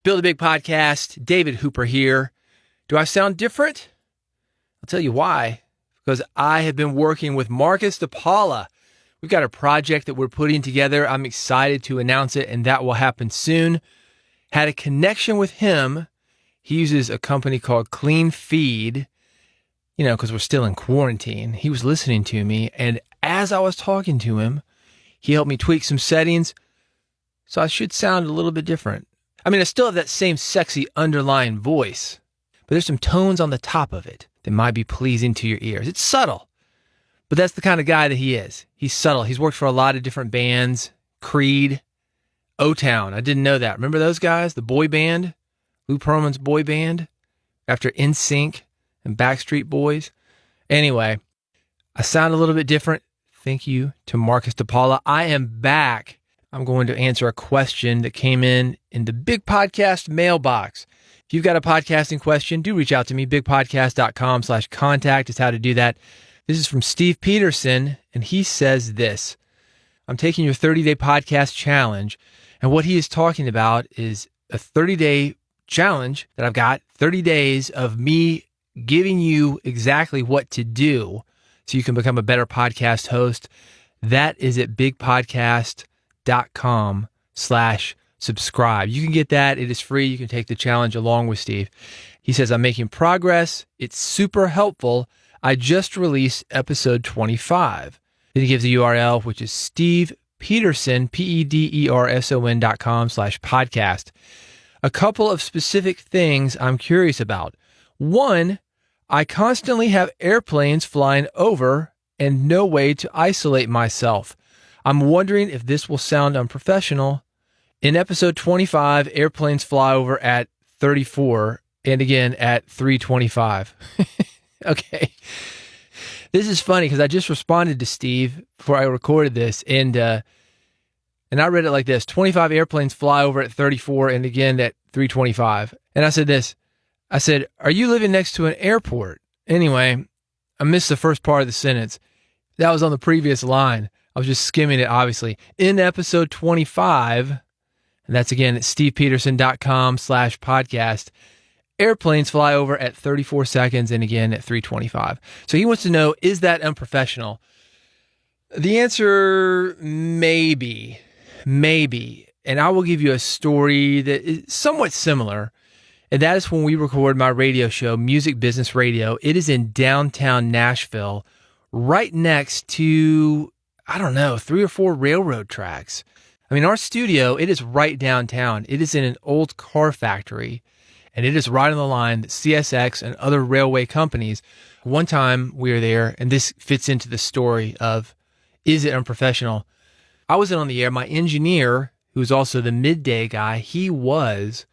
Build a Big Podcast, David Hooper here. Do I sound different? I'll tell you why. Because I have been working with Marcus DePaula. We've got a project that we're putting together. I'm excited to announce it, and that will happen soon. Had a connection with him. He uses a company called Clean Feed, because we're still in quarantine. He was listening to me, and as I was talking to him, he helped me tweak some settings, so I should sound a little bit different. I mean, I still have that same sexy underlying voice, but there's some tones on the top of it that might be pleasing to your ears. It's subtle, but that's the kind of guy that he is. He's subtle. He's worked for a lot of different bands. Creed, O-Town. I didn't know that. Remember those guys? The boy band? Lou Pearlman's boy band? After NSYNC and Backstreet Boys? Anyway, I sound a little bit different. Thank you to Marcus DePaula. I am back. I'm going to answer a question that came in the Big Podcast mailbox. If you've got a podcasting question, do reach out to me. bigpodcast.com/contact is how to do that. This is from Steve Pederson, and he says this. I'm taking your 30-day podcast challenge, and what he is talking about is a 30-day challenge that I've got, 30 days of me giving you exactly what to do so you can become a better podcast host. That is at bigpodcast.com/subscribe. You can get that. It is free. You can take the challenge along with Steve. He says, I'm making progress. It's super helpful. I just released episode 25. Then he gives the URL, which is Steve Pederson, PEDERSON.com/podcast. A couple of specific things I'm curious about. One, I constantly have airplanes flying over and no way to isolate myself. I'm wondering if this will sound unprofessional. In episode 25, airplanes fly over at 34 and again at 325. Okay. This is funny because I just responded to Steve before I recorded this, and I read it like this: 25 airplanes fly over at 34 and again at 325. And I said this. I said, are you living next to an airport? Anyway, I missed the first part of the sentence. That was on the previous line. I was just skimming it, obviously. In episode 25, and that's again at stevepederson.com/podcast, airplanes fly over at 34 seconds and again at 325. So he wants to know, is that unprofessional? The answer, maybe. And I will give you a story that is somewhat similar. And that is when we record my radio show, Music Business Radio. It is in downtown Nashville, right next to, 3 or 4 railroad tracks. I mean, our studio, it is right downtown. It is in an old car factory, and it is right on the line that CSX and other railway companies. One time we were there, and this fits into the story of, is it unprofessional? I wasn't on the air. My engineer, who was also the midday guy, he was,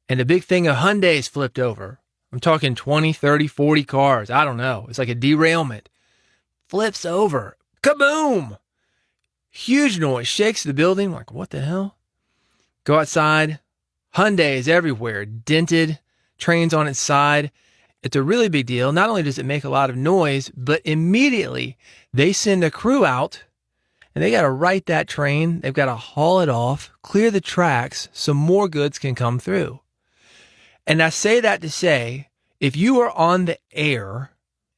and a big thing of Hyundais flipped over. I'm talking 20, 30, 40 cars. I don't know. It's like a derailment. Flips over. Kaboom! Huge noise. Shakes the building. Like, what the hell? Go outside. Hyundais everywhere. Dented. Trains on its side. It's a really big deal. Not only does it make a lot of noise, but immediately they send a crew out and they got to right that train. They've got to haul it off, clear the tracks so more goods can come through. And I say that to say, if you are on the air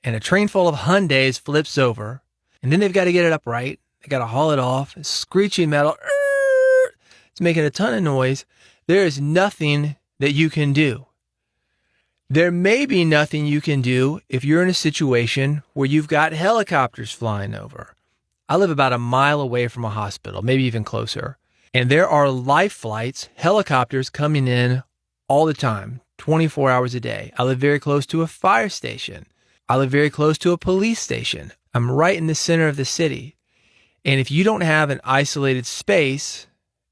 and a train full of Hyundais flips over, and then they've got to get it upright, they got to haul it off, it's screeching metal, it's making a ton of noise, there is nothing that you can do. There may be nothing you can do if you're in a situation where you've got helicopters flying over. I live about a mile away from a hospital, maybe even closer. And there are life flights, helicopters coming in all the time, 24 hours a day. I live very close to a fire station. I live very close to a police station. I'm right in the center of the city. And if you don't have an isolated space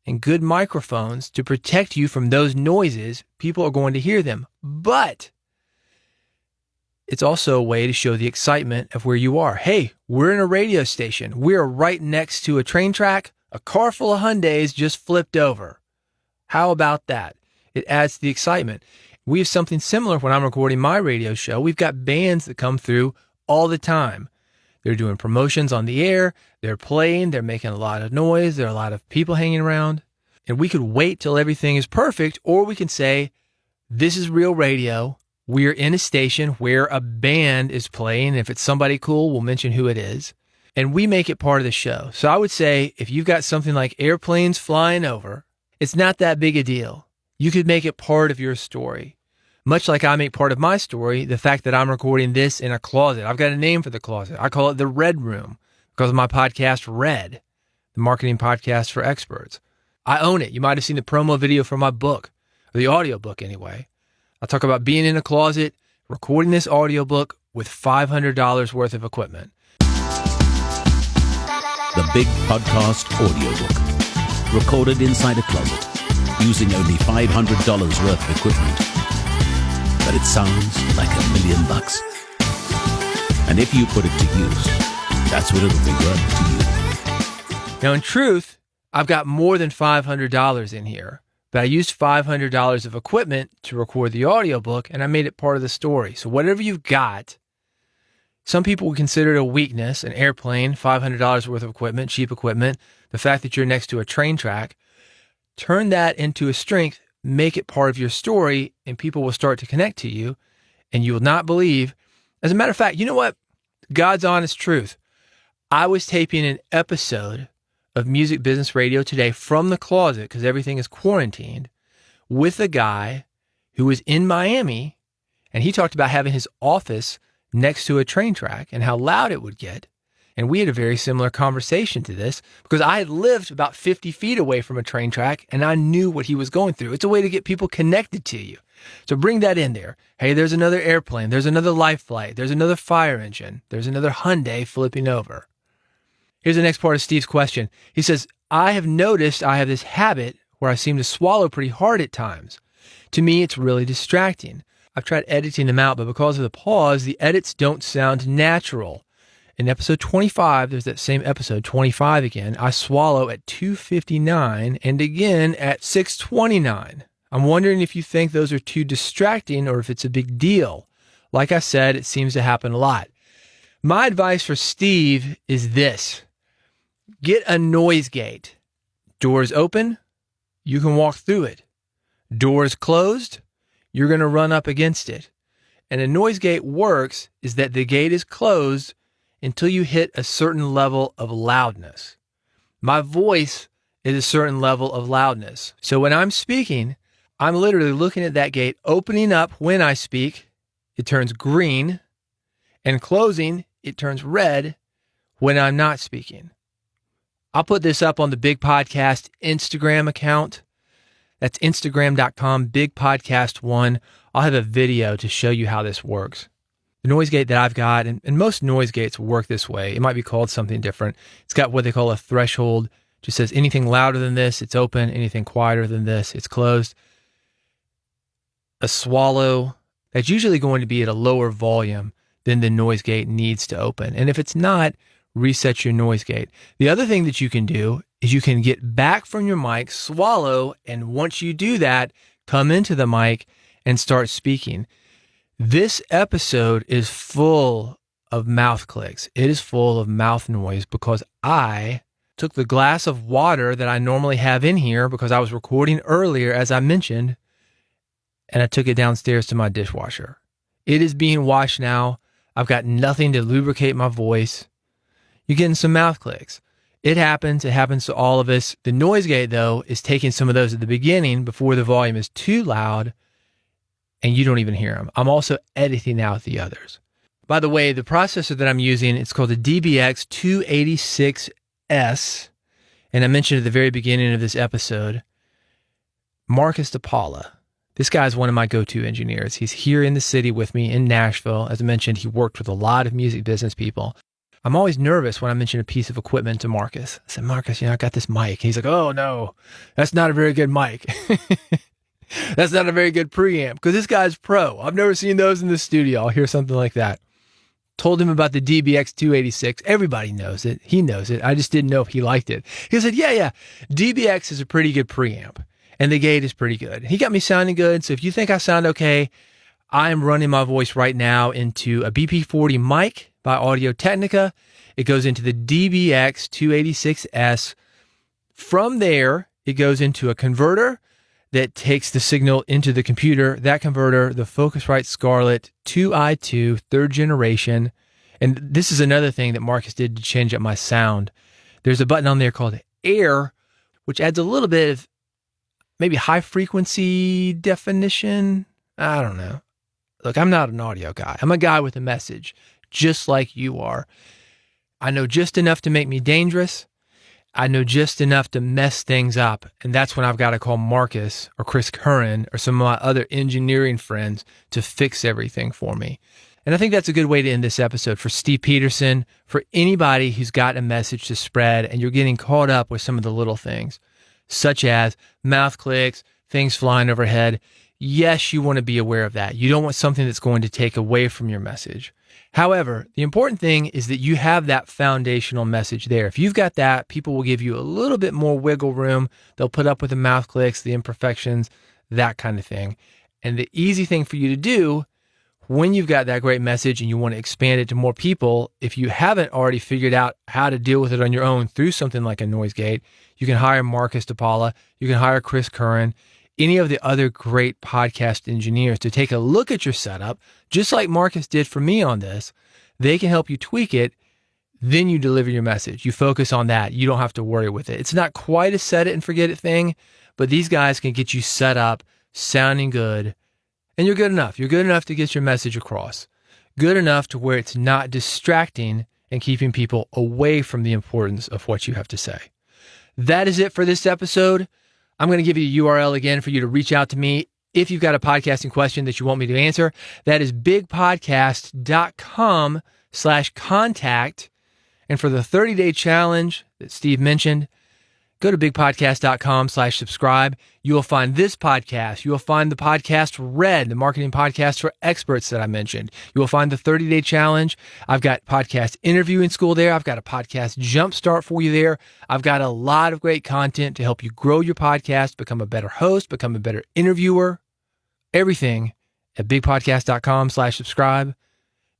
and good microphones to protect you from those noises, people are going to hear them. But it's also a way to show the excitement of where you are. Hey, we're in a radio station. We're right next to a train track. A car full of Hyundais just flipped over. How about that? It adds to the excitement. We have something similar when I'm recording my radio show. We've got bands that come through all the time. They're doing promotions on the air. They're playing. They're making a lot of noise. There are a lot of people hanging around. And we could wait till everything is perfect, or we can say, this is real radio. We're in a station where a band is playing. If it's somebody cool, we'll mention who it is. And we make it part of the show. So I would say if you've got something like airplanes flying over, it's not that big a deal. You could make it part of your story. Much like I make part of my story, the fact that I'm recording this in a closet. I've got a name for the closet. I call it the Red Room because of my podcast, Red, the marketing podcast for experts. I own it. You might have seen the promo video for my book, or the audio book anyway. I talk about being in a closet, recording this audiobook with $500 worth of equipment. The Big Podcast Audiobook. Recorded inside a closet, using only $500 worth of equipment. But it sounds like $1 million. And if you put it to use, that's what it'll be worth to you. Now, in truth, I've got more than $500 in here, but I used $500 of equipment to record the audiobook, and I made it part of the story. So whatever you've got, some people would consider it a weakness, an airplane, $500 worth of equipment, cheap equipment, the fact that you're next to a train track. Turn that into a strength, make it part of your story, and people will start to connect to you, and you will not believe. As a matter of fact, you know what? God's honest truth. I was taping an episode of Music Business Radio today from the closet, because everything is quarantined, with a guy who was in Miami, and he talked about having his office next to a train track and how loud it would get. And we had a very similar conversation to this because I had lived about 50 feet away from a train track and I knew what he was going through. It's a way to get people connected to you. So bring that in there. Hey, there's another airplane. There's another life flight. There's another fire engine. There's another Hyundai flipping over. Here's the next part of Steve's question. He says, I have noticed I have this habit where I seem to swallow pretty hard at times. To me, it's really distracting. I've tried editing them out, but because of the pause, the edits don't sound natural. In episode 25, there's that same episode, 25 again, I swallow at 2:59 and again at 6:29. I'm wondering if you think those are too distracting or if it's a big deal. Like I said, it seems to happen a lot. My advice for Steve is this. Get a noise gate. Doors open, you can walk through it. Doors closed, you're going to run up against it. And a noise gate works is that the gate is closed until you hit a certain level of loudness. My voice is a certain level of loudness. So when I'm speaking, I'm literally looking at that gate opening up when I speak. It turns green, and closing, it turns red when I'm not speaking. I'll put this up on the Big Podcast Instagram account. That's Instagram.com, Big Podcast 1. I'll have a video to show you how this works. The noise gate that I've got, and most noise gates work this way. It might be called something different. It's got what they call a threshold. It just says anything louder than this, it's open. Anything quieter than this, it's closed. A swallow, that's usually going to be at a lower volume than the noise gate needs to open. And if it's not, reset your noise gate. The other thing that you can do is you can get back from your mic, swallow, and once you do that, come into the mic and start speaking. This episode is full of mouth clicks. It is full of mouth noise because I took the glass of water that I normally have in here because I was recording earlier, as I mentioned, and I took it downstairs to my dishwasher. It is being washed now. I've got nothing to lubricate my voice. You're getting some mouth clicks. It happens. It happens to all of us. The noise gate, though, is taking some of those at the beginning before the volume is too loud and you don't even hear them. I'm also editing out the others. By the way, the processor that I'm using, it's called the DBX 286S. And I mentioned at the very beginning of this episode, Marcus DePaula. This guy is one of my go-to engineers. He's here in the city with me in Nashville. As I mentioned, he worked with a lot of music business people. I'm always nervous when I mention a piece of equipment to Marcus. I said, Marcus, I got this mic. He's like, oh no, that's not a very good mic. That's not a very good preamp because this guy's pro. I've never seen those in the studio. I'll hear something like that. Told him about the DBX 286. Everybody knows it. He knows it. I just didn't know if he liked it. He said, yeah. DBX is a pretty good preamp and the gate is pretty good. He got me sounding good. So if you think I sound okay, I'm running my voice right now into a BP40 mic by Audio-Technica. It goes into the DBX 286S. From there, it goes into a converter that takes the signal into the computer. That converter, the Focusrite Scarlett 2i2 third generation. And this is another thing that Marcus did to change up my sound. There's a button on there called Air, which adds a little bit of maybe high frequency definition. I don't know. Look, I'm not an audio guy. I'm a guy with a message, just like you are. I know just enough to make me dangerous. I know just enough to mess things up. And that's when I've got to call Marcus or Chris Curran or some of my other engineering friends to fix everything for me. And I think that's a good way to end this episode for Steve Pederson, for anybody who's got a message to spread and you're getting caught up with some of the little things, such as mouth clicks, things flying overhead. Yes, you want to be aware of that. You don't want something that's going to take away from your message. However, the important thing is that you have that foundational message there. If you've got that, people will give you a little bit more wiggle room. They'll put up with the mouth clicks, the imperfections, that kind of thing. And the easy thing for you to do when you've got that great message and you want to expand it to more people, if you haven't already figured out how to deal with it on your own through something like a noise gate, you can hire Marcus DePaula, you can hire Chris Curran, any of the other great podcast engineers to take a look at your setup, just like Marcus did for me on this. They can help you tweak it. Then you deliver your message. You focus on that. You don't have to worry with it. It's not quite a set it and forget it thing, but these guys can get you set up, sounding good, and you're good enough. You're good enough to get your message across. Good enough to where it's not distracting and keeping people away from the importance of what you have to say. That is it for this episode. I'm going to give you the URL again for you to reach out to me if you've got a podcasting question that you want me to answer. That is bigpodcast.com/contact. And for the 30-day challenge that Steve mentioned, go to bigpodcast.com/subscribe. You will find this podcast. You will find the podcast Red, the marketing podcast for experts that I mentioned. You will find the 30-day challenge. I've got podcast interviewing school there. I've got a podcast jumpstart for you there. I've got a lot of great content to help you grow your podcast, become a better host, become a better interviewer. Everything at bigpodcast.com/subscribe.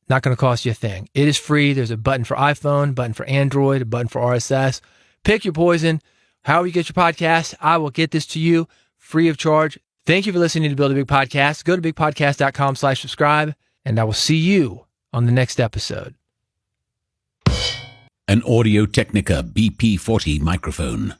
Not going to cost you a thing. It is free. There's a button for iPhone, button for Android, a button for RSS. Pick your poison. However you get your podcast, I will get this to you free of charge. Thank you for listening to Build a Big Podcast. Go to bigpodcast.com/subscribe, and I will see you on the next episode. An Audio-Technica BP40 microphone.